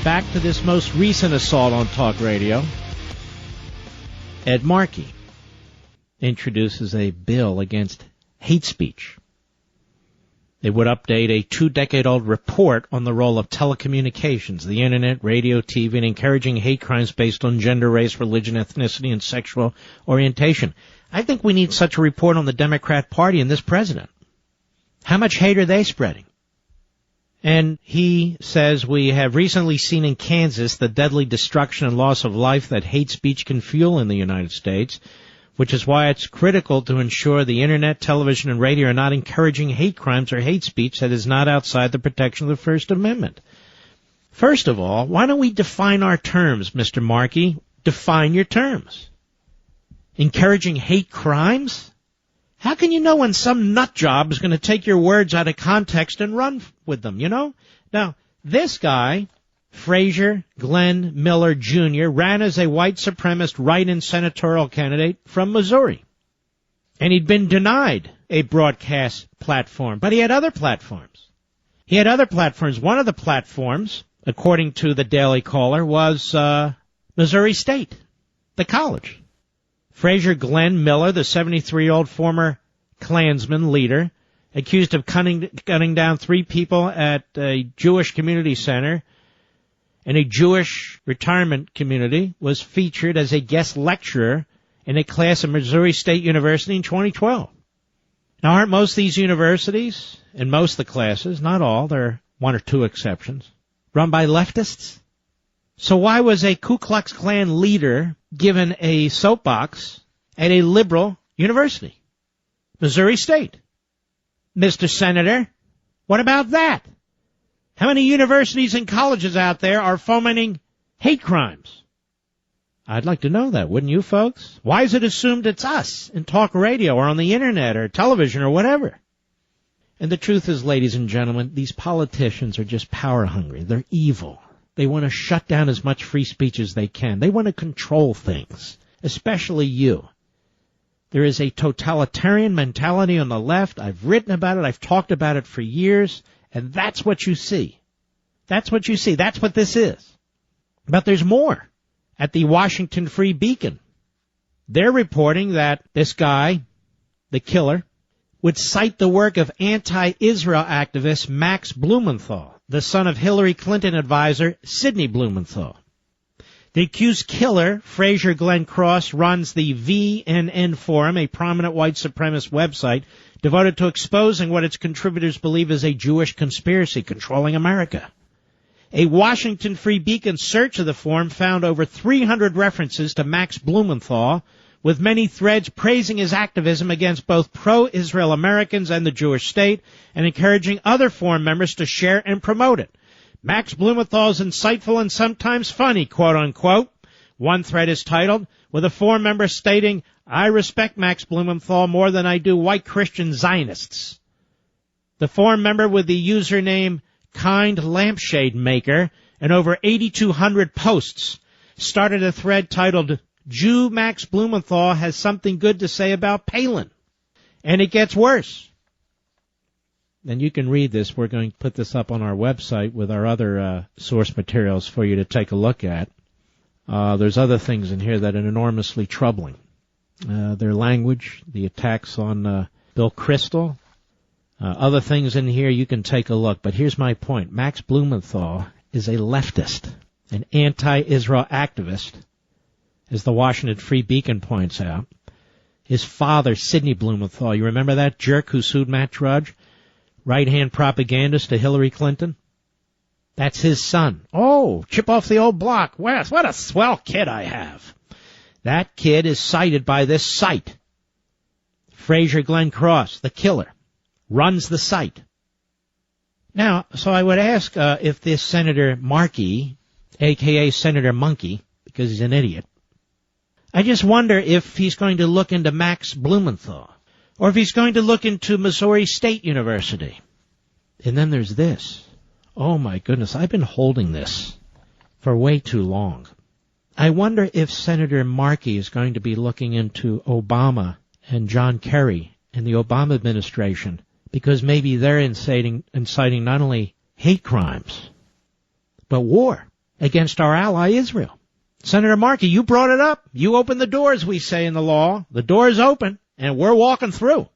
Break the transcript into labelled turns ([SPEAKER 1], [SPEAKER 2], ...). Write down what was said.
[SPEAKER 1] Back to this most recent assault on talk radio. Ed Markey introduces a bill against hate speech. It would update a 2-decade-old report on the role of telecommunications, the internet, radio, TV, in encouraging hate crimes based on gender, race, religion, ethnicity, and sexual orientation. I think we need such a report on the Democrat Party and this president. How much hate are they spreading? And he says, we have recently seen in Kansas the deadly destruction and loss of life that hate speech can fuel in the United States, which is why it's critical to ensure the internet, television, and radio are not encouraging hate crimes or hate speech that is not outside the protection of the First Amendment. First of all, why don't we define our terms, Mr. Markey? Define your terms. Encouraging hate crimes? How can you know when some nut job is going to take your words out of context and run with them, you know? Now, this guy, Fraser Glenn Miller Jr., ran as a white supremacist write-in senatorial candidate from Missouri. And he'd been denied a broadcast platform, but he had other platforms. One of the platforms, according to the Daily Caller, was Missouri State, the college. Fraser Glenn Miller, the 73-year-old former Klansman leader, accused of gunning down 3 people at a Jewish community center and a Jewish retirement community, was featured as a guest lecturer in a class at Missouri State University in 2012. Now, aren't most of these universities, and most of the classes, not all, there are 1 or 2 exceptions, run by leftists? So why was a Ku Klux Klan leader given a soapbox at a liberal university? Missouri State. Mr. Senator, what about that? How many universities and colleges out there are fomenting hate crimes? I'd like to know that, wouldn't you, folks? Why is it assumed it's us in talk radio or on the internet or television or whatever? And the truth is, ladies and gentlemen, these politicians are just power hungry. They're evil. They want to shut down as much free speech as they can. They want to control things, especially you. There is a totalitarian mentality on the left. I've written about it. I've talked about it for years. And that's what you see. That's what you see. That's what this is. But there's more. At the Washington Free Beacon, they're reporting that this guy, the killer, would cite the work of anti-Israel activist Max Blumenthal, the son of Hillary Clinton advisor Sidney Blumenthal. The accused killer, Fraser Glenn Cross, runs the VNN Forum, a prominent white supremacist website devoted to exposing what its contributors believe is a Jewish conspiracy controlling America. A Washington Free Beacon search of the forum found over 300 references to Max Blumenthal, with many threads praising his activism against both pro-Israel Americans and the Jewish state, and encouraging other forum members to share and promote it. Max Blumenthal is insightful and sometimes funny, quote-unquote. One thread is titled, with a forum member stating, I respect Max Blumenthal more than I do white Christian Zionists. The forum member with the username Kind Lampshade Maker and over 8,200 posts started a thread titled, Jew Max Blumenthal has something good to say about Palin. And it gets worse. And you can read this. We're going to put this up on our website with our other source materials for you to take a look at. There's other things in here that are enormously troubling. Their language, the attacks on Bill Kristol, other things in here, you can take a look. But here's my point. Max Blumenthal is a leftist, an anti-Israel activist, as the Washington Free Beacon points out. His father, Sidney Blumenthal, you remember that jerk who sued Matt Drudge? Right-hand propagandist to Hillary Clinton? That's his son. Oh, chip off the old block. Wes, what a swell kid I have. That kid is cited by this site. Fraser Glenn Cross, the killer, runs the site. Now, so I would ask if this Senator Markey, a.k.a. Senator Monkey, because he's an idiot, I just wonder if he's going to look into Max Blumenthal, or if he's going to look into Missouri State University. And then there's this. Oh, my goodness, I've been holding this for way too long. I wonder if Senator Markey is going to be looking into Obama and John Kerry and the Obama administration, because maybe they're inciting not only hate crimes, but war. against our ally Israel. Senator Markey, you brought it up. You opened the door, as we say in the law. The door is open, and we're walking through.